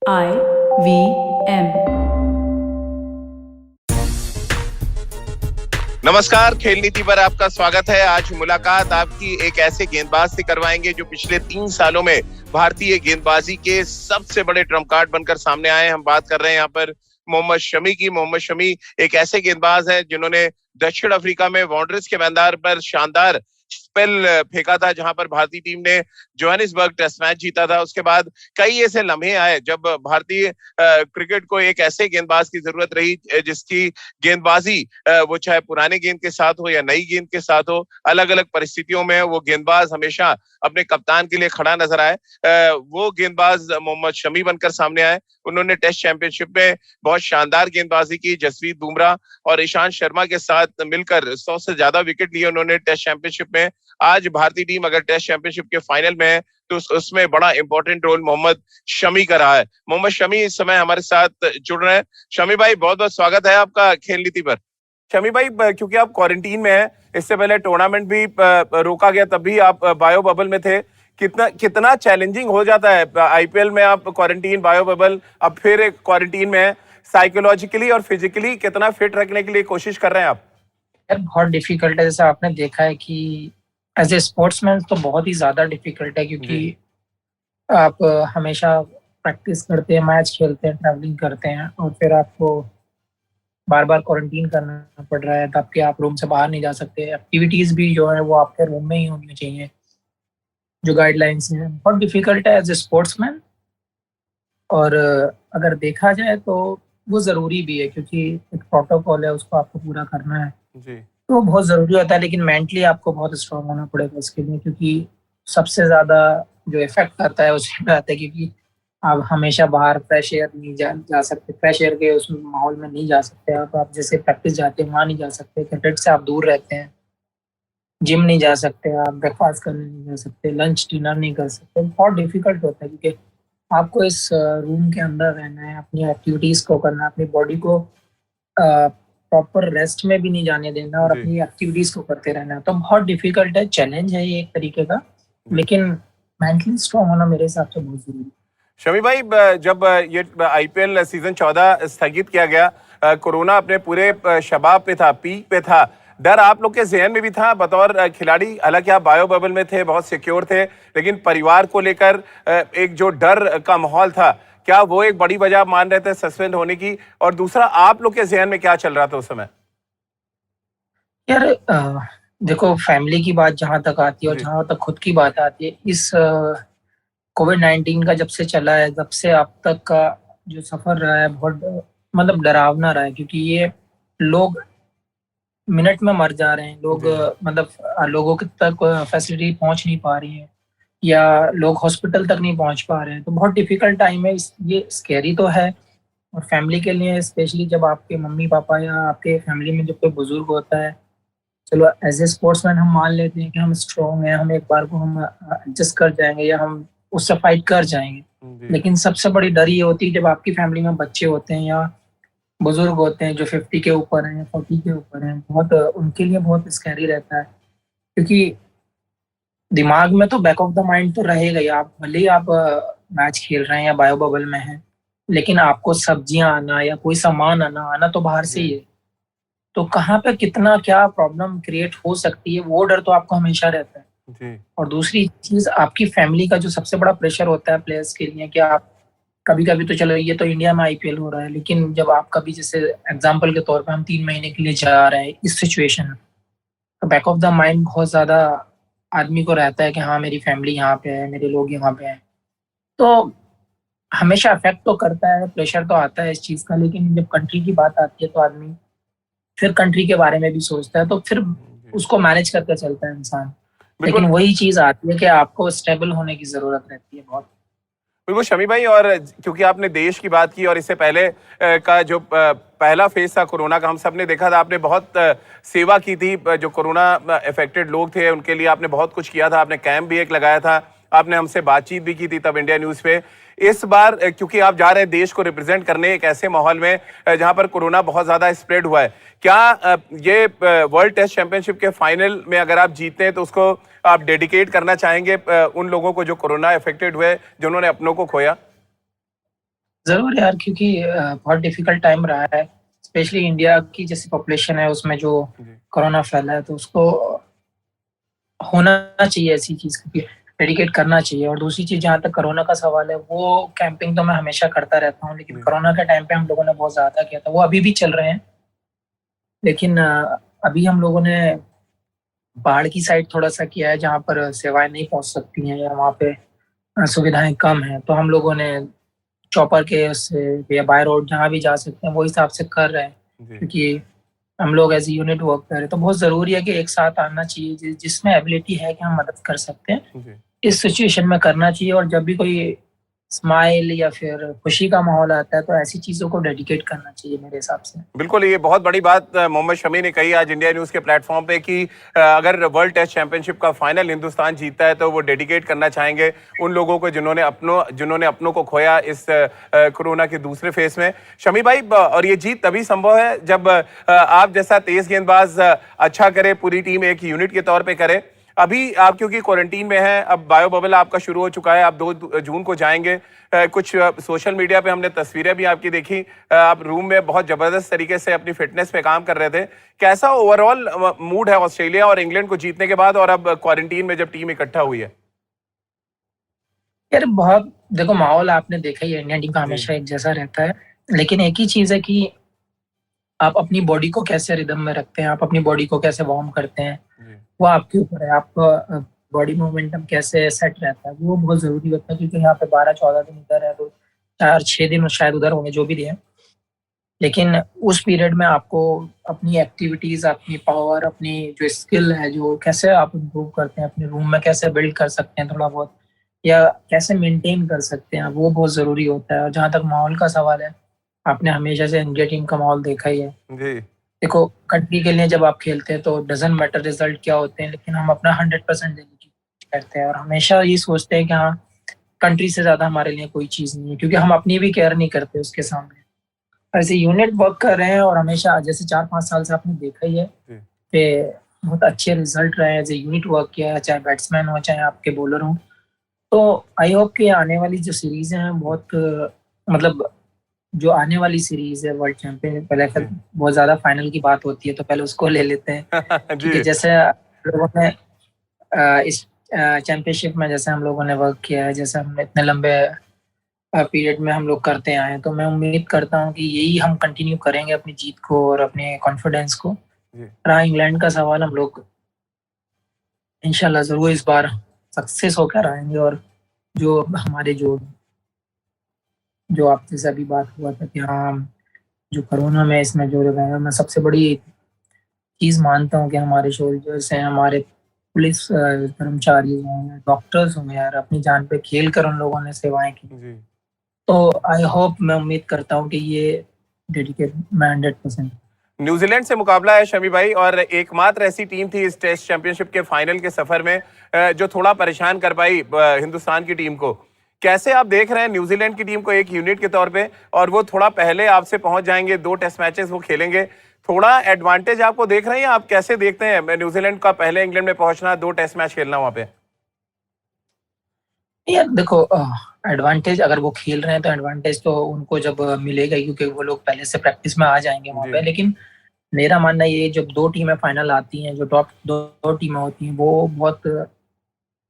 IVM। नमस्कार, खेल नीति पर आपका स्वागत है। आज मुलाकात आपकी एक ऐसे गेंदबाज से करवाएंगे जो पिछले 3 सालों में भारतीय गेंदबाजी के सबसे बड़े ट्रम्प कार्ड बनकर सामने आए। हम बात कर रहे हैं यहाँ पर मोहम्मद शमी की। मोहम्मद शमी एक ऐसे गेंदबाज है जिन्होंने दक्षिण अफ्रीका में वांडरर्स के मैदान पर शानदार स्पेल फेंका था, जहां पर भारतीय टीम ने जोहानिसबर्ग टेस्ट मैच जीता था। उसके बाद कई ऐसे लम्हे आए जब भारतीय क्रिकेट को एक ऐसे गेंदबाज की जरूरत रही जिसकी गेंदबाजी वो चाहे पुराने गेंद के साथ हो या नई गेंद के साथ हो, अलग अलग परिस्थितियों में वो गेंदबाज हमेशा अपने कप्तान के लिए खड़ा नजर आए। वो गेंदबाज मोहम्मद शमी बनकर सामने आए। उन्होंने टेस्ट चैंपियनशिप में बहुत शानदार गेंदबाजी की। जसप्रीत बुमराह और ईशांत शर्मा के साथ मिलकर 100 से ज्यादा विकेट लिए उन्होंने टेस्ट चैंपियनशिप में। आज भारतीय टीम अगर टेस्ट चैंपियनशिप के फाइनल में है तो उसमें बड़ा इंपॉर्टेंट रोल मोहम्मद शमी का रहा है। मोहम्मद शमी इस समय हमारे साथ जुड़ रहे हैं। शमी भाई, बहुत बहुत स्वागत है आपका खेल नीति पर। शमी भाई, क्योंकि आप क्वारंटीन में हैं, इससे पहले टूर्नामेंट भी रोका गया, तब भी आप बायो बबल में थे। कितना चैलेंजिंग हो जाता है आईपीएल में, आप क्वारंटीन, बायो बबल, अब फिर एक क्वारंटीन में है, साइकोलॉजिकली और फिजिकली कितना फिट रखने के लिए कोशिश कर रहे हैं आप? यार बहुत डिफिकल्ट है। जैसे आपने देखा है कि एज ए स्पोर्ट्समैन तो बहुत ही ज्यादा डिफिकल्ट है, क्योंकि आप हमेशा प्रैक्टिस करते हैं, मैच खेलते हैं, ट्रैवलिंग करते हैं, और फिर आपको बार बार क्वारंटीन करना पड़ रहा है, तब कि आप रूम से बाहर नहीं जा सकते। एक्टिविटीज भी जो है वो आपके रूम में ही होनी चाहिए, जो गाइडलाइंस हैं। बहुत डिफिकल्ट है एज ए स्पोर्ट्समैन, और अगर देखा जाए तो वो ज़रूरी भी है, क्योंकि एक प्रोटोकॉल है, उसको आपको पूरा करना है जी। तो बहुत ज़रूरी होता है। लेकिन मेंटली आपको बहुत स्ट्रांग होना पड़ेगा इसके लिए, क्योंकि सबसे ज़्यादा जो इफेक्ट करता है उसी पे आता है, क्योंकि आप हमेशा बाहर फ्रेश एयर नहीं जा सकते, फ्रेश एयर के उस माहौल में नहीं जा सकते। आप जैसे प्रैक्टिस जाते हैं वहाँ नहीं जा सकते, क्रिकेट से आप दूर रहते हैं, जिम नहीं जा सकते, आप ब्रेकफास्ट करने नहीं जा सकते, लंच डिनर नहीं कर सकते। बहुत डिफिकल्ट होता है, क्योंकि आपको इस रूम के अंदर रहना है, अपनी एक्टिविटीज़ को करना है, अपनी बॉडी को प्रॉपर रेस्ट में भी नहीं जाने देना, और अपनी एक्टिविटीज़ को करते रहना है। तो बहुत डिफिकल्ट है, चैलेंज है ये एक तरीके का, लेकिन मेंटली स्ट्रांग होना मेरे हिसाब से बहुत ज़रूरी है। शमी भाई, जब ये आईपीएल सीजन 14 स्थगित किया गया, कोरोना अपने पूरे शबाब पे था, पीक पे था, डर आप लोग के ज़हन में भी था बतौर खिलाड़ी? हालांकि आप बायो बबल में थे, बहुत सिक्योर थे, लेकिन परिवार को लेकर एक जो डर का माहौल था, क्या वो एक बड़ी वजह मान रहे थे सस्पेंड होने की? और दूसरा, आप लोग के ज़हन में क्या चल रहा था उस समय? यार देखो, फैमिली की बात जहाँ तक आती है और जहाँ तक खुद की बात आती है, इस कोविड-19 का जब से चला है, जब से अब तक का जो सफर रहा है, बहुत मतलब डरावना रहा है, क्योंकि ये लोग मिनट में मर जा रहे हैं। लोग मतलब लोगों के तक फैसिलिटी पहुंच नहीं पा रही है, या लोग हॉस्पिटल तक नहीं पहुंच पा रहे हैं। तो बहुत डिफिकल्ट टाइम है। ये स्कैरी तो है, और फैमिली के लिए स्पेशली, जब आपके मम्मी पापा या आपके फैमिली में जब कोई बुजुर्ग होता है, चलो एज ए स्पोर्ट्समैन हम मान लेते हैं कि हम स्ट्रॉन्ग हैं, हम एक बार को हम एडजस्ट कर जाएंगे, या हम उससे फाइट कर जाएंगे। लेकिन सबसे बड़ी डर ये होती है जब आपकी फैमिली में बच्चे होते हैं या बुजुर्ग होते हैं जो 50 के ऊपर हैं, 40 के ऊपर हैं। बहुत उनके लिए बहुत स्कैरी रहता है, क्योंकि दिमाग में तो बैक ऑफ द माइंड तो रहेगा ही। आप भले ही आप मैच खेल रहे हैं या बायो बबल में हैं, लेकिन आपको सब्जियां आना या कोई सामान आना तो बाहर से ही है। तो कहाँ पे कितना क्या प्रॉब्लम क्रिएट हो सकती है, वो डर तो आपको हमेशा रहता है। और दूसरी चीज, आपकी फैमिली का जो सबसे बड़ा प्रेशर होता है प्लेयर्स के लिए, कि आप कभी कभी तो चलो, ये तो इंडिया में आईपीएल हो रहा है, लेकिन जब आप कभी, जैसे एग्जांपल के तौर पे, हम 3 महीने के लिए जा रहे हैं इस सिचुएशन में, तो बैक ऑफ द माइंड बहुत ज्यादा आदमी को रहता है कि हाँ, मेरी फैमिली यहाँ पे है, मेरे लोग यहाँ पे हैं। तो हमेशा अफेक्ट तो करता है, प्रेशर तो आता है इस चीज का। लेकिन जब कंट्री की बात आती है तो आदमी फिर कंट्री के बारे में भी सोचता है, तो फिर उसको मैनेज करके चलता है इंसान। लेकिन वही चीज आती है कि आपको स्टेबल होने की जरूरत रहती है बहुत। बिल्कुल शमी भाई, और क्योंकि आपने देश की बात की, और इससे पहले का जो पहला फेज था कोरोना का, हम सब ने देखा था, आपने बहुत सेवा की थी। जो कोरोना अफेक्टेड लोग थे उनके लिए आपने बहुत कुछ किया था। आपने कैंप भी एक लगाया था, आपने हमसे बातचीत भी की थी तब इंडिया न्यूज़ पे। इस बार क्योंकि आप जा रहे हैं देश को रिप्रेजेंट करने एक ऐसे माहौल में जहां पर कोरोना बहुत ज़्यादा स्प्रेड हुआ है, क्या ये वर्ल्ड टेस्ट चैंपियनशिप के फाइनल में अगर आप जीतते हैं तो उसको आप डेडिकेट करना चाहेंगे उन लोगों को जो कोरोना अफेक्टेड हुए, जिन्होंने अपनों को खोया? जरूर यार, क्योंकि बहुत डिफिकल्ट टाइम रहा है, स्पेशली इंडिया की जैसी पॉपुलेशन है उसमें जो जी कोरोना फैला है, तो उसको होना चाहिए ऐसी चीज की, डेडिकेट करना चाहिए। और दूसरी चीज, जहाँ तक कोरोना का सवाल है, वो कैंपिंग तो मैं हमेशा करता रहता हूँ, लेकिन जी कोरोना के टाइम पे हम लोगों ने बहुत ज्यादा किया था, वो अभी भी चल रहे हैं। लेकिन अभी हम लोगों ने पहाड़ की साइड थोड़ा सा किया है, जहाँ पर सेवाएं नहीं पहुंच सकती हैं या वहाँ पे सुविधाएं कम हैं, तो हम लोगों ने चॉपर के उससे या बाय रोड जहाँ भी जा सकते हैं वो हिसाब से कर रहे हैं। जी क्योंकि हम लोग एज यूनिट वर्क कर रहे हैं, तो बहुत जरूरी है कि एक साथ आना चाहिए, जिसमें एबिलिटी है कि हम मदद कर सकते हैं, जी इस सिचुएशन में करना चाहिए। और जब भी कोई स्माइल या फिर खुशी का माहौल आता है, तो ऐसी चीजों को डेडिकेट करना चाहिए मेरे हिसाब से। बिल्कुल, ये बहुत बड़ी बात मोहम्मद शमी ने कही आज इंडिया न्यूज़ के प्लेटफॉर्म पे कि अगर वर्ल्ड टेस्ट चैंपियनशिप का फाइनल हिंदुस्तान जीतता है तो वो डेडिकेट करना चाहेंगे उन लोगों को जिन्होंने अपनों को खोया इस कोरोना के दूसरे फेज में। शमी भाई, और ये जीत तभी संभव है जब आप जैसा तेज गेंदबाज अच्छा करे, पूरी टीम एक यूनिट के तौर पे करे। अभी आप क्योंकि क्वारंटीन में हैं, अब बायो बबल आपका शुरू हो चुका है, आप 2 जून को जाएंगे। कुछ सोशल मीडिया पे हमने तस्वीरें भी आपकी देखी, आप रूम में बहुत जबरदस्त तरीके से अपनी फिटनेस पे काम कर रहे थे। कैसा ओवरऑल मूड है ऑस्ट्रेलिया और इंग्लैंड को जीतने के बाद और अब क्वारंटीन में जब टीम इकट्ठा हुई है? यार बहुत, देखो माहौल आपने देखा ही है, इंडियन टीम का जी हमेशा एक जैसा रहता है। लेकिन एक ही चीज है कि आप अपनी बॉडी को कैसे रिदम में रखते हैं, आप अपनी बॉडी को कैसे वार्म करते हैं, जी वो आपके ऊपर है। आपका बॉडी मोमेंटम कैसे सेट रहता है, वो बहुत जरूरी होता है। क्योंकि यहाँ पे 12-14 दिन इधर है, तो 4-6 दिन शायद उधर होंगे, जो भी दिए। लेकिन उस पीरियड में आपको अपनी एक्टिविटीज, अपनी पावर, अपनी जो स्किल है, जो कैसे आप इम्प्रूव करते हैं, अपने रूम में कैसे बिल्ड कर सकते हैं थोड़ा बहुत, या कैसे मेंटेन कर सकते हैं, वो बहुत जरूरी होता है। और जहाँ तक माहौल का सवाल है, आपने हमेशा से इंडिया टीम का माहौल देखा ही है। जी देखो, कंट्री के लिए जब आप खेलते हैं तो डजेंट मैटर रिजल्ट क्या होते हैं, लेकिन हम अपना 100% देने की कोशिश करते हैं, और हमेशा ये सोचते हैं कि हाँ, कंट्री से ज्यादा हमारे लिए कोई चीज नहीं है, क्योंकि हम अपनी भी केयर नहीं करते उसके सामने। ऐसे यूनिट वर्क कर रहे हैं, और हमेशा जैसे 4-5 साल से आपने देखा ही है जी कि बहुत अच्छे रिजल्ट रहे हैं। एज ए यूनिट वर्क किया है, चाहे बैट्समैन हो चाहे आपके बॉलर हो। तो आई होप कि आने वाली जो सीरीज हैं बहुत मतलब जो आने वाली सीरीज है वर्ल्ड चैंपियन, पहले जी बहुत ज्यादा फाइनल की बात होती है, तो पहले उसको ले लेते हैं। क्योंकि जी जैसे लोगों ने इस चैंपियनशिप में जैसे हम लोगों ने वर्क किया है, जैसे हम इतने लंबे पीरियड में हम लोग करते आए हैं, तो मैं उम्मीद करता हूँ कि यही हम कंटिन्यू करेंगे अपनी जीत को और अपने कॉन्फिडेंस को। जी रहा इंग्लैंड का सवाल, हम लोग इंशाल्लाह जरूर इस बार सक्सेस होकर आएंगे। और जो हमारे जो आपसे से अभी बात हुआ था कि हाँ, जो कोरोना में इसमें जो रहे हैं, मैं सबसे बड़ी चीज मानता हूँ कि हमारे सोल्जर्स हैं, हमारे पुलिस कर्मचारी हैं, डॉक्टर्स हों, यार अपनी जान पे खेल कर उन लोगों ने सेवाएं की। जी तो आई होप, मैं उम्मीद करता हूँ कि ये डेडिकेट मैं 100%। न्यूजीलैंड से मुकाबला है शमी भाई, और एकमात्र ऐसी टीम थी इस टेस्ट चैंपियनशिप के फाइनल के सफर में जो थोड़ा परेशान कर पाई हिंदुस्तान की टीम को। कैसे आप देख रहे हैं न्यूजीलैंड की टीम को एक यूनिट के तौर पे, और वो थोड़ा पहले आपसे पहुंच जाएंगे, 2 टेस्ट मैचेस वो खेलेंगे, थोड़ा एडवांटेज आपको देख रहे हैं? आप कैसे देखते हैं न्यूजीलैंड का पहले इंग्लैंड में पहुंचना, 2 टेस्ट मैच खेलना वहां पे? यार देखो, एडवांटेज अगर वो खेल रहे हैं तो एडवांटेज तो उनको जब मिलेगा ही, क्योंकि वो लोग पहले से प्रैक्टिस में आ जाएंगे वहां जी पे। लेकिन मेरा मानना ये है, जब 2 टीमें फाइनल आती हैं, जो टॉप दो टीमें होती हैं, वो बहुत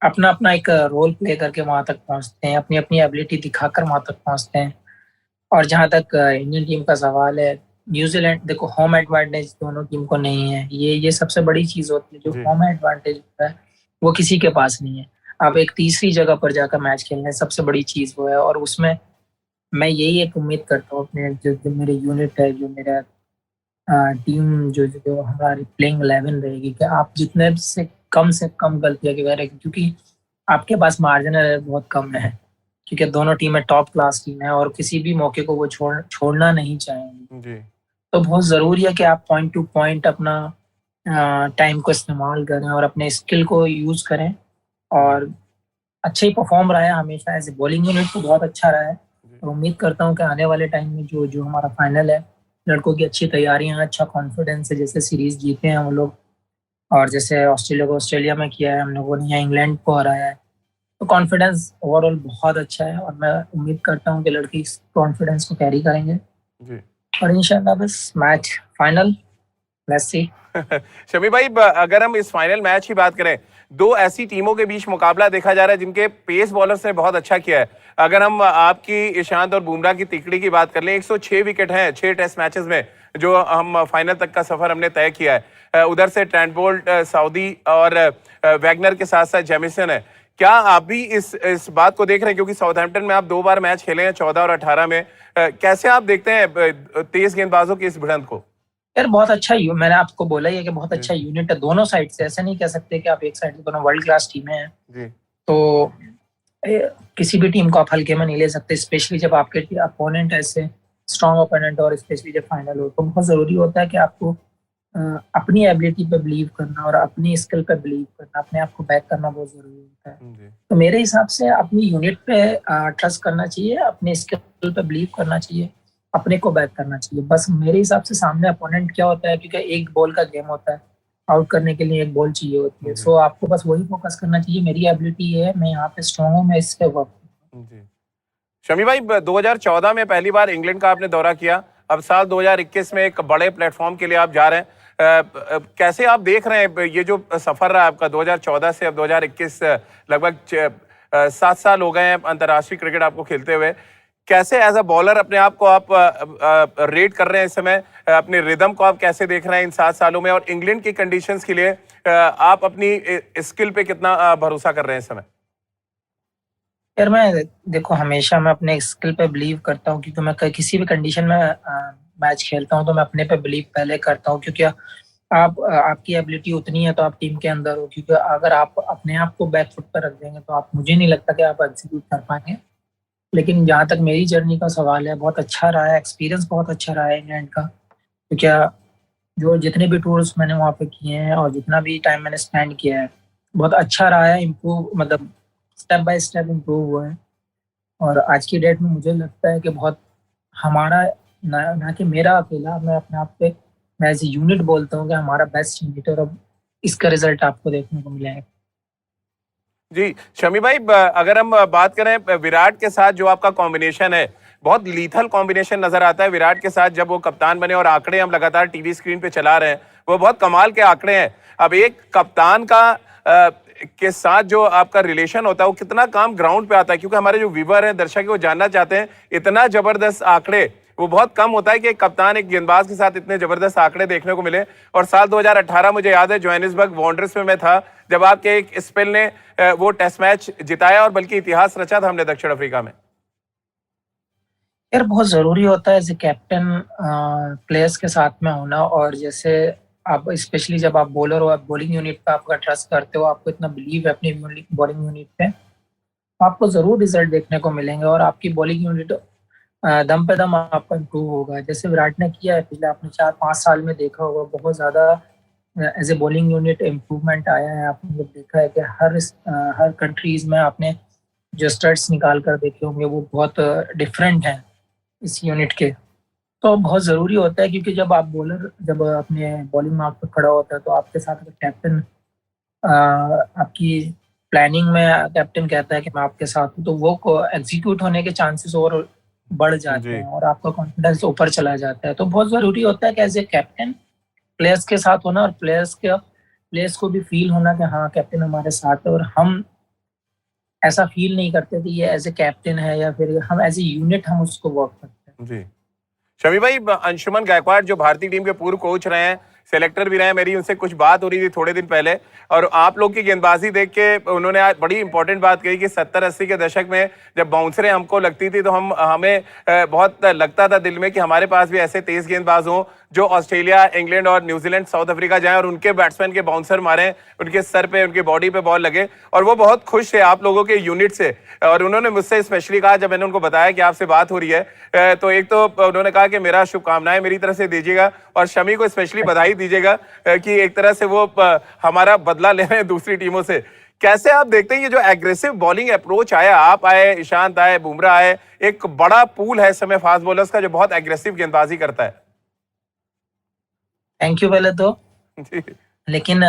अपना अपना एक रोल प्ले करके वहां तक पहुंचते हैं, अपनी अपनी एबिलिटी दिखाकर वहां तक पहुंचते हैं। और जहां तक इंडियन टीम का सवाल है, न्यूजीलैंड, देखो होम एडवांटेज दोनों टीम को नहीं है, ये सबसे बड़ी चीज होती है। जो जी होम एडवांटेज होता है वो किसी के पास नहीं है। आप एक तीसरी जगह पर जाकर मैच खेलना है, सबसे बड़ी चीज वो है। और उसमें मैं यही एक उम्मीद करता हूँ अपने जो मेरे यूनिट है, जो मेरा टीम, जो हमारी प्लेइंग 11 रहेगी, कि आप जितने से कम गलतियां करें, क्योंकि आपके पास मार्जिन बहुत कम है। क्योंकि दोनों टीमें टॉप क्लास टीम है, और किसी भी मौके को वो छोड़ना नहीं चाहेंगे। जी तो बहुत ज़रूरी है कि आप पॉइंट टू पॉइंट अपना टाइम को इस्तेमाल करें और अपने स्किल को यूज़ करें। जी और अच्छा ही परफॉर्म रहा है हमेशा, एज ए बॉलिंग यूनिट तो बहुत अच्छा रहा है। जी और उम्मीद करता हूँ कि आने वाले टाइम में जो जो हमारा फाइनल है, लड़कों की अच्छी तैयारियां हैं, अच्छा कॉन्फिडेंस है, जैसे सीरीज जीते हैं हम लोग, और जैसे ऑस्ट्रेलिया को ऑस्ट्रेलिया में किया है हम लोगों ने, यहाँ इंग्लैंड को हराया है। तो कॉन्फिडेंस ओवरऑल बहुत अच्छा है और मैं उम्मीद करता हूँ कि लड़के इस कॉन्फिडेंस को कैरी करेंगे जी। और इंशाल्लाह बस match final, let's see. Shami भाई, अगर हम इस फाइनल मैच की बात करें, दो ऐसी टीमों के बीच मुकाबला देखा जा रहा है जिनके पेस बॉलर्स ने बहुत अच्छा किया है। अगर हम आपकी ईशांत और बुमराह की तिकड़ी की बात कर लें, 106 विकेट हैं 6 टेस्ट मैचेस में, जो हम फाइनल तक का सफर हमने तय किया है। उधर से ट्रेंट बोल्ट, सऊदी और वैगनर के साथ साथ जेमिसन है। क्या आप भी इस बात को देख रहे हैं, क्योंकि साउथहैम्पटन में आप 2 बार मैच खेले हैं, 14 और 18 में। कैसे आप देखते हैं तेज गेंदबाजों की इस भिड़ंत को? यार बहुत अच्छा मैंने आपको बोला ही है कि बहुत जी। अच्छा यूनिट है दोनों साइड से। ऐसा नहीं कह सकते कि आप एक साइड से, दोनों वर्ल्ड क्लास टीमें हैं। जी। तो किसी भी टीम को आप हल्के में नहीं ले सकते, स्पेशली जब आपके अपोनेंट ऐसे स्ट्रॉन्ग ओपोनेंट और स्पेशली जब फाइनल हो। तो बहुत जरूरी होता है कि आपको अपनी एबिलिटी पे बिलीव करना और अपनी स्किल पे बिलीव करना, अपने आप को बैक करना बहुत जरूरी होता है। जी। तो मेरे हिसाब से अपनी यूनिट पे ट्रस्ट करना चाहिए, अपने स्किल पे बिलीव करना चाहिए, अपने को बैक करना चाहिए। बस मेरे हिसाब से सामने अपोनेंट क्या होता है, क्योंकि एक बॉल का गेम होता है, आउट करने के लिए एक बॉल चाहिए होती है। सो आपको बस वही फोकस करना चाहिए, मेरी एबिलिटी ये है, मैं यहाँ पे स्ट्रॉन्ग हूँ, मैं इस पे वर्क। जी। शमी भाई, 2014 में पहली बार इंग्लैंड का आपने दौरा किया, अब साल 2021 में एक बड़े प्लेटफॉर्म के लिए आप जा रहे हैं। कैसे आप देख रहे हैं ये जो सफर रहा आपका 2014 से अब 2021, लगभग 7 साल हो गए हैं अंतर्राष्ट्रीय क्रिकेट आपको खेलते हुए। कैसे एज अ बॉलर अपने आप को आप रेट कर रहे हैं इस समय? अपने रिदम को आप कैसे देख रहे हैं इन 7 सालों में, और इंग्लैंड की कंडीशंस के लिए आप अपनी स्किल पे कितना भरोसा कर रहे हैं इस समय? यार मैं देखो, हमेशा मैं अपने स्किल पे बिलीव करता हूँ, क्योंकि मैं किसी भी कंडीशन में मैच खेलता हूँ तो मैं अपने पे बिलीव पहले करता हूँ। क्योंकि आपकी एबिलिटी उतनी है तो आप टीम के अंदर हो, क्योंकि अगर आप अपने आप को बैक फुट पर रख देंगे तो आप, मुझे नहीं लगता कि आप एग्जीक्यूट कर पाएंगे। लेकिन जहाँ तक मेरी जर्नी का सवाल है, बहुत अच्छा रहा है, एक्सपीरियंस बहुत अच्छा रहा है इंग्लैंड का। क्योंकि जो जितने भी टूर्स मैंने वहाँ पे किए हैं और जितना भी टाइम मैंने स्पेंड किया है, बहुत अच्छा रहा है। इम्प्रूव, मतलब स्टेप बाय स्टेप इम्प्रूव हुआ है। और आज की डेट में मुझे लगता है कि बहुत हमारा, ना कि मेरा अकेला, मैं अपने आप पे, मैं एज ए यूनिट बोलता हूँ कि हमारा बेस्ट यूनिट है। और अब इसका रिजल्ट आपको देखने को मिलेगा। जी। शमी भाई, अगर हम बात करें विराट के साथ जो आपका कॉम्बिनेशन है, बहुत लीथल कॉम्बिनेशन नजर आता है विराट के साथ जब वो कप्तान बने, और आंकड़े हम लगातार टीवी स्क्रीन पे चला रहे हैं, वो बहुत कमाल के आंकड़े हैं। अब एक कप्तान का के साथ जो आपका रिलेशन होता है, वो कितना काम ग्राउंड पे आता है, क्योंकि हमारे जो व्यूवर हैं, दर्शक हैं, वो जानना चाहते हैं, इतना जबरदस्त आंकड़े, वो बहुत कम होता है कि एक कप्तान एक गेंदबाज के साथ इतने जबरदस्त आंकड़े देखने को मिले। और साल 2018 मुझे याद है, जोहानिसबर्ग वांडरर्स में मैं था जब आपके एक स्पेल ने वो टेस्ट मैच जिताया, और बल्कि इतिहास रचा था हमने दक्षिण अफ्रीका में। यार बहुत जरूरी होता है एज ए कैप्टन प्लेयर्स के साथ में होना। और जैसे आप, स्पेशली जब आप बॉलर हो, आप बॉलिंग यूनिट पे आपका ट्रस्ट करते हो, आपको इतना बिलीव है अपनी बॉलिंग यूनिट पे, तो आपको जरूर रिजल्ट देखने को मिलेंगे और आपकी बॉलिंग यूनिट दम पे दम आपका इम्प्रूव होगा। जैसे विराट ने किया है पिछले, आपने 4-5 साल में देखा होगा, बहुत ज्यादा as a bowling unit improvement आया है। आपने जब देखा है कि हर कंट्रीज में आपने जो स्टैट्स निकाल कर देखे होंगे, वो बहुत डिफरेंट हैं इस यूनिट के। तो बहुत ज़रूरी होता है, क्योंकि जब अपने बॉलिंग मार्क पर खड़ा होता है तो आपके साथ अगर कैप्टन आपकी प्लानिंग में कैप्टन कहता है कि मैं आपके साथ हूँ, तो वो को एग्जीक्यूट होने के चांसेस और बढ़ जाते जी। हैं और आपका कॉन्फिडेंस ऊपर चला जाता है। तो बहुत ज़रूरी होता है कि एज ए कैप्टन प्लेयर्स के साथ होना, और प्लेयर्स को भी फील होना कि हाँ, कैप्टन हमारे साथ है। और हम ऐसा फील नहीं करते कि ये एज ए कैप्टन है, या फिर हम एज ए यूनिट हम उसको वर्क करते हैं। जी। शमी भाई, अंशुमन गायकवाड़ जो भारतीय टीम के पूर्व कोच रहे हैं, सेलेक्टर भी रहे हैं, मेरी उनसे कुछ बात हो रही थी थोड़े दिन पहले, और आप लोग की गेंदबाजी देख के उन्होंने आज बड़ी इंपॉर्टेंट बात कही कि 70-80 के दशक में जब बाउंसरें हमको लगती थी तो हमें बहुत लगता था दिल में कि हमारे पास भी ऐसे तेज गेंदबाज हों जो ऑस्ट्रेलिया, इंग्लैंड और न्यूजीलैंड, साउथ अफ्रीका जाएं और उनके बैट्समैन के बाउंसर मारें, उनके सर पे, उनकी बॉडी पे बॉल लगे। और वो बहुत खुश थे आप लोगों के यूनिट से। और उन्होंने मुझसे स्पेशली कहा, जब मैंने उनको बताया कि आपसे बात हो रही है, तो एक तो उन्होंने कहा कि मेरा शुभकामनाएं मेरी तरफ से दीजिएगा, और शमी को स्पेशली बधाई दीजिएगा कि एक तरह से वो हमारा बदला ले रहे हैं दूसरी टीमों से। कैसे आप देखते हैं ये जो एग्रेसिव बॉलिंग अप्रोच आया, आप आए, ईशांत आए, बुमराह आए, एक बड़ा पूल है इस समय फास्ट बॉलर्स का जो बहुत एग्रेसिव गेंदबाजी करता है। थैंक यू पहले तो। जी। लेकिन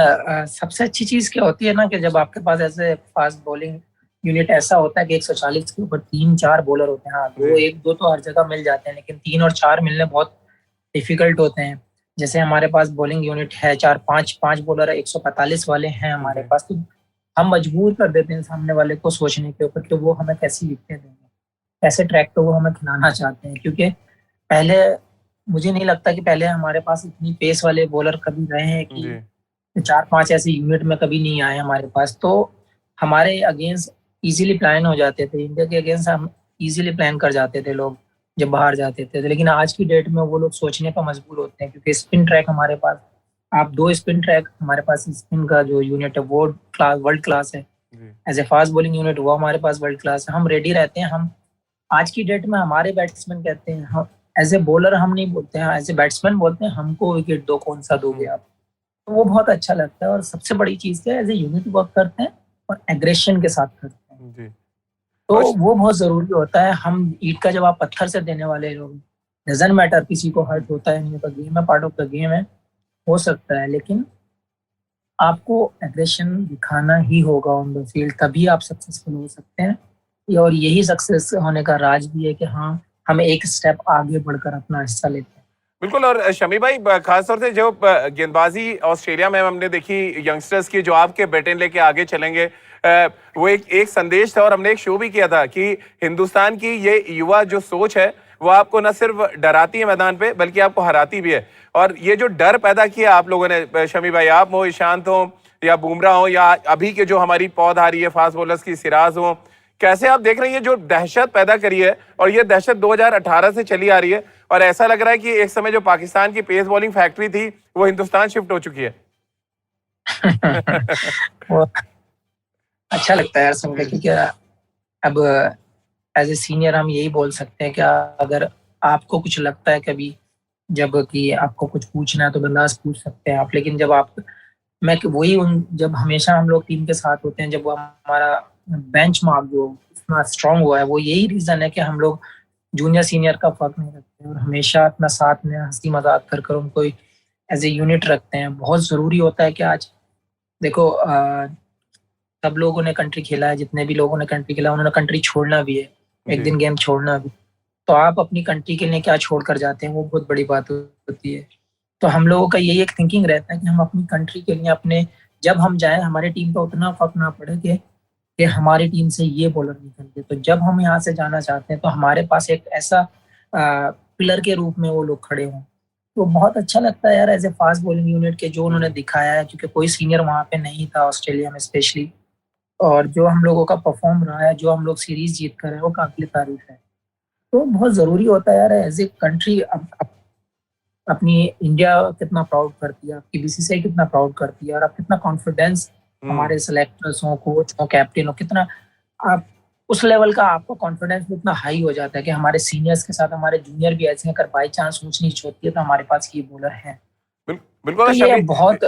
सबसे अच्छी चीज क्या होती है ना, कि जब आपके पास ऐसे फास्ट बॉलिंग यूनिट ऐसा होता है कि 140 के ऊपर 3-4 बॉलर होते हैं। हाँ, दो जी। एक दो तो हर जगह मिल जाते हैं, लेकिन 3 और 4 मिलने बहुत डिफिकल्ट होते हैं। जैसे हमारे पास बॉलिंग यूनिट है 4-5 बॉलर है, 145 वाले हैं हमारे जी। पास, तो हम मजबूर कर देते हैं सामने वाले को सोचने के ऊपर कि वो हमें कैसी विकेटें देंगे, कैसे ट्रैक पे वो हमें खिलाना चाहते हैं। क्योंकि पहले मुझे नहीं लगता कि पहले हमारे पास इतनी पेस वाले बॉलर कभी रहे हैं जी। कि 4-5 ऐसे यूनिट में कभी नहीं आए हमारे पास। तो हमारे अगेंस्ट इजीली प्लान हो जाते थे, इंडिया के अगेंस्ट हम इजीली प्लान कर जाते थे लोग जब बाहर जाते थे। लेकिन आज की डेट में वो लोग सोचने पर मजबूर होते हैं, क्योंकि स्पिन ट्रैक हमारे पास, आप 2 स्पिन ट्रैक हमारे पास, स्पिन का जो यूनिट है वो वर्ल्ड क्लास है। जी। As a fast bowling unit वो हमारे पास वर्ल्ड क्लास है। हम रेडी रहते हैं। हम आज की डेट में हमारे बैट्समैन कहते हैं, हम एज ए बॉलर हम नहीं बोलते हैं, एज ए बैट्समैन बोलते हैं हमको विकेट दो, कौन सा दोगे आप। तो वो बहुत अच्छा लगता है। और सबसे बड़ी चीज क्या है, एज ए यूनिट वर्क करते हैं और एग्रेशन के साथ करते हैं, जी। तो और वो बहुत जरूरी होता है। हम ईंट का जवाब पत्थर से देने वाले लोग, डजंट मैटर किसी को हर्ट होता है नहीं होता, गेम है, पार्ट ऑफ द गेम है, हो सकता है, लेकिन आपको एग्रेशन दिखाना ही होगा ऑन द फील्ड, तभी आप सक्सेसफुल हो सकते हैं। और यही सक्सेस होने का राज भी है कि हाँ, हम एक स्टेप आगे बढ़कर अपना हिस्सा लेते हैं। बिल्कुल। और शमी भाई, खास तौर से जो गेंदबाजी ऑस्ट्रेलिया में हमने देखी यंगस्टर्स की, जो आपके बैटन लेके आगे चलेंगे, वो एक संदेश था। और हमने एक शो भी किया था कि हिंदुस्तान की ये युवा जो सोच है वो आपको न सिर्फ डराती है मैदान पे, बल्कि आपको हराती भी है। और ये जो डर पैदा किया आप लोगों ने, शमी भाई, आप हो, ईशांत हो, या बुमराह हो, या अभी के जो हमारी पौध आ रही है फास्ट बॉलर्स की, सिराज हो, कैसे आप देख रहे हैं ये जो दहशत पैदा करी है? और ये दहशत 2018 से चली आ रही है, और ऐसा लग रहा है कि एक समय जो पाकिस्तान की पेस बॉलिंग फैक्ट्री थी वो हिंदुस्तान शिफ्ट हो चुकी है। वो अच्छा लगता है यार सुन के, क्योंकि अब एज ए सीनियर हम यही बोल सकते हैं कि अगर आपको कुछ लगता है कभी, जब कि आपको कुछ पूछना है तो बिंदास पूछ सकते हैं आप। लेकिन जब आप, मैं वही उन, जब हमेशा हम लोग टीम के साथ होते हैं, जब वो हमारा बेंच मार्क जो इतना स्ट्रांग हुआ है, वो यही रीजन है कि हम लोग जूनियर सीनियर का फर्क नहीं रखते और हमेशा अपना साथ में हंसी मजाक कर उनको एज ए यूनिट रखते हैं। बहुत जरूरी होता है कि आज देखो, सब लोगों ने कंट्री खेला है, जितने भी लोगों ने कंट्री खेला उन्होंने कंट्री छोड़ना भी है, एक दिन गेम छोड़ना भी। तो आप अपनी कंट्री के लिए क्या छोड़ कर जाते हैं, वो बहुत बड़ी बात होती है। तो हम लोगों का यही एक थिंकिंग रहता है कि हम अपनी कंट्री के लिए, अपने जब हम जाएं, हमारी टीम को उतना फर्क ना पड़े कि हमारी टीम से ये बॉलर निकल गए। तो जब हम यहाँ से जाना चाहते हैं तो हमारे पास एक ऐसा पिलर के रूप में वो लोग खड़े हों। तो बहुत अच्छा लगता है यार as a fast bowling unit के जो उन्होंने दिखाया है, क्योंकि कोई सीनियर वहाँ पे नहीं था ऑस्ट्रेलिया में स्पेशली। और जो हम लोगों का परफॉर्म रहा है, जो हम लोग सीरीज जीत कर है, वो काबिल तारीफ है। तो बहुत जरूरी होता है यार एज ए कंट्री। अपनी इंडिया कितना प्राउड करती है, आपकी बीसीसीआई कितना प्राउड करती है, और आप कितना कॉन्फिडेंस, हमारे सिलेक्टर्स हो, कोच हो, कैप्टन हो, कितना आप उस लेवल का आपका कॉन्फिडेंस भी इतना हाई हो जाता है कि हमारे सीनियर्स के साथ हमारे जूनियर भी ऐसे हैं, अगर बाई चांस ऊंच नीच होती है तो हमारे पास ये बॉलर हैं। बिल्कुल। तो ये बहुत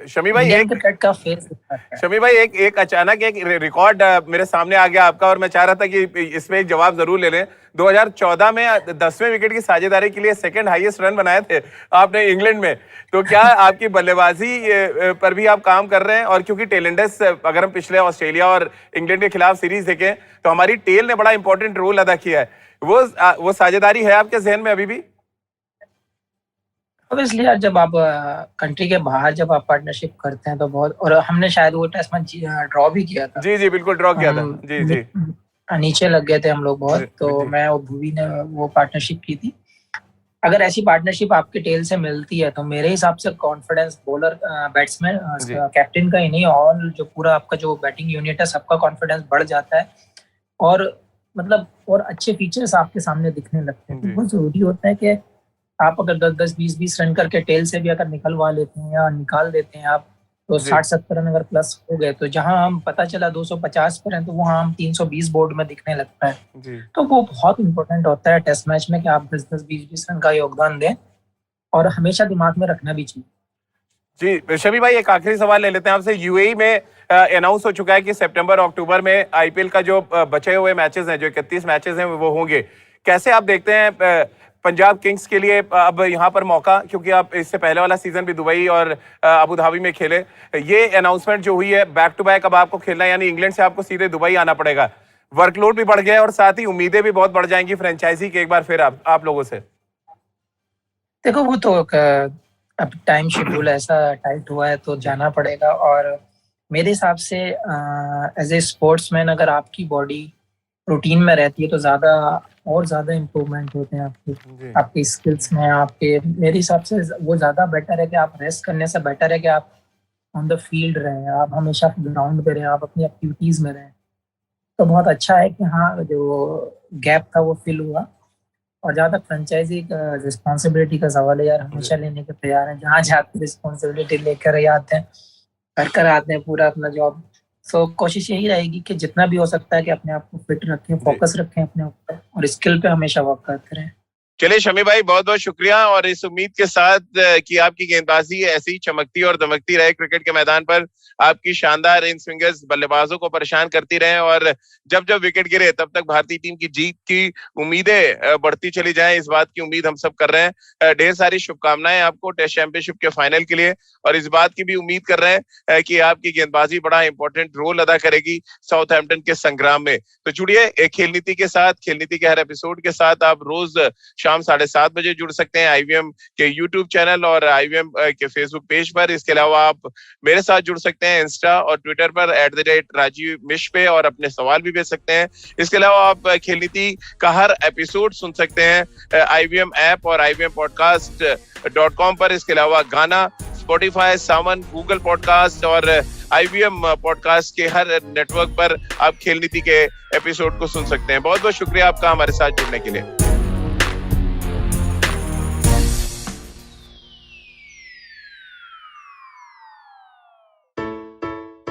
शमी भाई, इंडियन क्रिकेट का फेस दिखता है। शमी भाई, एक अचानक एक रिकॉर्ड मेरे सामने आ गया आपका, और मैं चाह रहा था कि इसमें एक जवाब जरूर ले लें। 2014 में 10वें विकेट की साझेदारी के लिए सेकंड हाईएस्ट रन बनाए थे आपने इंग्लैंड में। तो क्या आपकी बल्लेबाजी पर भी आप काम कर रहे हैं? और क्योंकि टेलेंडस, अगर हम पिछले ऑस्ट्रेलिया और इंग्लैंड के खिलाफ सीरीज देखें तो हमारी टेल ने बड़ा इंपॉर्टेंट रोल अदा किया है। वो साझेदारी है आपके जहन में अभी भी? ऑब्वियसली यार, जब आप कंट्री के बाहर जब आप पार्टनरशिप करते हैं तो बहुत, और हमने शायद वो टेस्ट मैच ड्रॉ भी किया था। जी जी, बिल्कुल ड्रॉ किया था। जी जी, नीचे लग गए थे हम लोग बहुत। तो जी। मैं और भुवी ने वो पार्टनरशिप की थी। अगर ऐसी पार्टनरशिप आपके टेल से मिलती है तो मेरे हिसाब से कॉन्फिडेंस बॉलर, बैट्समैन, कैप्टन का ही नहीं, ऑल जो पूरा आपका जो बैटिंग यूनिट है सबका कॉन्फिडेंस बढ़ जाता है। और मतलब और अच्छे फीचर्स आपके सामने दिखने लगते हैं। तो बहुत जरूरी होता है कि आप अगर 10-10, 20-20 रन करके टेल से भी अगर निकलवा लेते हैं या निकाल देते हैं आप, तो 60-70 रन अगर प्लस हो गए, तो जहां हम पता चला 250 पर हैं तो वहां हम 320 बोर्ड में दिखने लगता है। तो वो बहुत इंपॉर्टेंट होता है टेस्ट मैच में कि आप 10-10, 20-20 रन का योगदान दें, और हमेशा दिमाग में रखना भी चाहिए। जी शमी भाई, एक आखिरी सवाल ले लेते हैं आपसे। यूएई में अनाउंस हो चुका है कि सितंबर अक्टूबर में आईपीएल का जो बचे हुए मैचेस हैं, जो 31 मैचेस हैं, वो होंगे। कैसे आप देखते हैं पंजाब किंग्स के लिए अब यहाँ पर मौका, क्योंकि आप इससे पहले वाला सीजन भी दुबई और अबू धाबी में खेले, ये अनाउंसमेंट जो हुई है बैक टू बैक अब आपको खेलना है, यानी इंग्लैंड से आपको सीधे दुबई आना पड़ेगा। वर्कलोड भी बढ़ गया है और साथ ही उम्मीदें भी बहुत बढ़ जाएंगी फ्रेंचाइजी के एक बार फिर आप लोगों से। देखो वो तो अब टाइम शेड्यूल ऐसा टाइट हुआ है तो जाना पड़ेगा। और मेरे हिसाब से एज ए स्पोर्ट्समैन अगर आपकी बॉडी रूटीन में रहती है तो ज़्यादा इम्प्रूवमेंट होते हैं आपकी स्किल्स में। मेरे हिसाब से वो ज़्यादा बेटर है कि आप रेस्ट करने से बेटर है कि आप ऑन द फील्ड रहें, आप हमेशा ग्राउंड पे रहें, आप अपनी एक्टिविटीज़ में रहें। तो बहुत अच्छा है कि हाँ जो गैप था वो फिल हुआ। और जहाँ तक फ्रेंचाइजी का रिस्पॉन्सिबिलिटी का सवाल है यार, हमेशा लेने के तैयार हैं, जहाँ जाते रिस्पॉन्सिबिलिटी लेकर ही आते हैं, कर आते हैं पूरा अपना जॉब। सो कोशिश यही रहेगी कि जितना भी हो सकता है कि अपने आप को फिट रखें, फोकस रखें अपने ऊपर और स्किल पे हमेशा वर्क करते रहें। चलिए शमी भाई, बहुत बहुत शुक्रिया, और इस उम्मीद के साथ कि आपकी गेंदबाजी ऐसी ही चमकती और दमकती रहे क्रिकेट के मैदान पर, आपकी शानदार इन स्विंगर्स बल्लेबाजों को परेशान करती रहे, और जब जब विकेट गिरे तब तक भारतीय टीम की जीत की उम्मीदें बढ़ती चली जाएं, इस बात की उम्मीद हम सब कर रहे हैं। ढेर सारी शुभकामनाएं आपको टेस्ट चैंपियनशिप के फाइनल के लिए, और इस बात की भी उम्मीद कर रहे हैं कि आपकी गेंदबाजी बड़ा इंपॉर्टेंट रोल अदा करेगी साउथहैम्पटन के संग्राम में। तो जुड़िए खेल नीति के साथ, खेल नीति के हर एपिसोड के साथ आप रोज शाम 7:30 बजे जुड़ सकते हैं आईवीएम के यूट्यूब चैनल और आईवीएम के फेसबुक पेज पर। इसके अलावा आप मेरे साथ जुड़ सकते हैं इंस्टा और ट्विटर पर @राजीव मिश पे, और अपने सवाल भी भेज सकते हैं। इसके अलावा आप खेल नीति का हर एपिसोड सुन सकते हैं आईवीएम ऐप और IVMpodcast.com पर। इसके अलावा गाना, स्पॉटिफाई, सावन, गूगल पॉडकास्ट और IVM पॉडकास्ट के हर नेटवर्क पर आप खेल नीति के एपिसोड को सुन सकते हैं। बहुत बहुत शुक्रिया आपका हमारे साथ जुड़ने के लिए।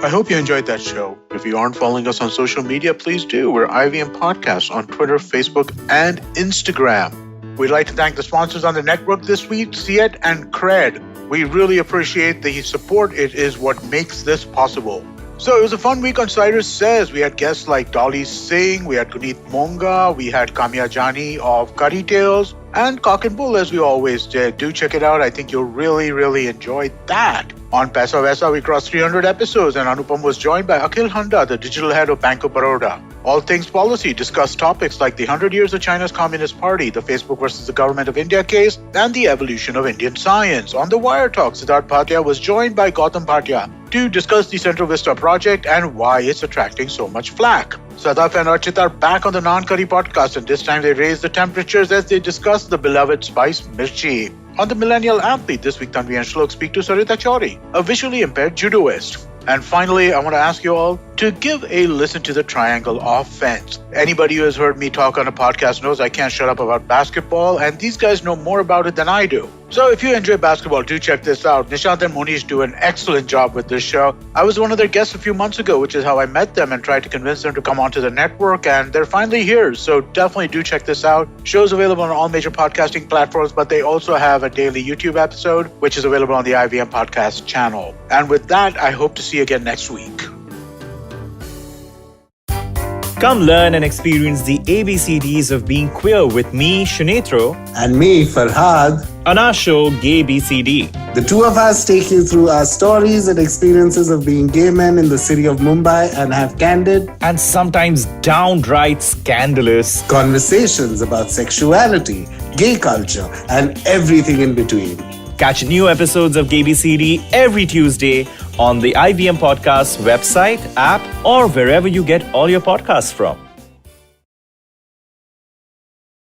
I hope you enjoyed that show. If you aren't following us on social media, please do. We're IVM Podcasts on Twitter, Facebook, and Instagram. We'd like to thank the sponsors on the network this week, Siet and Cred. We really appreciate the support. It is what makes this possible. So it was a fun week on Cyrus Says. We had guests like Dolly Singh, we had Guneet Monga, we had Kamya Jani of Curry Tales, and Cock and Bull as we always did. Do check it out. I think you'll really enjoy that. On Paisa Vaisa, we crossed 300 episodes, and Anupam was joined by Akhil Handa, the digital head of Bank of Baroda. All Things Policy discussed topics like the 100 years of China's Communist Party, the Facebook versus the Government of India case, and the evolution of Indian science. On the Wire Talk, Siddharth Bhatia was joined by Gautam Bhatia to discuss the Central Vista project and why it's attracting so much flack. Sadaf and Archit are back on the Non-Curry podcast, and this time they raise the temperatures as they discuss the beloved spice mirchi. On the Millennial Athlete, this week Tanvi and Shlok speak to Sarita Chauri, a visually impaired judoist. And finally, I want to ask you all to give a listen to the Triangle Offense. Anybody who has heard me talk on a podcast knows I can't shut up about basketball, and these guys know more about it than I do. So if you enjoy basketball, do check this out. Nishant and Monish do an excellent job with this show. I was one of their guests a few months ago, which is how I met them and tried to convince them to come onto the network, and they're finally here. So definitely do check this out. Show's available on all major podcasting platforms, but they also have a daily YouTube episode, which is available on the IVM Podcast channel. And with that, I hope to see you again next week. Come learn and experience the ABCDs of being queer with me, Shunetro, and me, Farhad, on our show Gay BCD. The two of us take you through our stories and experiences of being gay men in the city of Mumbai and have candid and sometimes downright scandalous conversations about sexuality, gay culture, and everything in between. Catch new episodes of Gay BCD every Tuesday on the IVM Podcast website, app, or wherever you get all your podcasts from.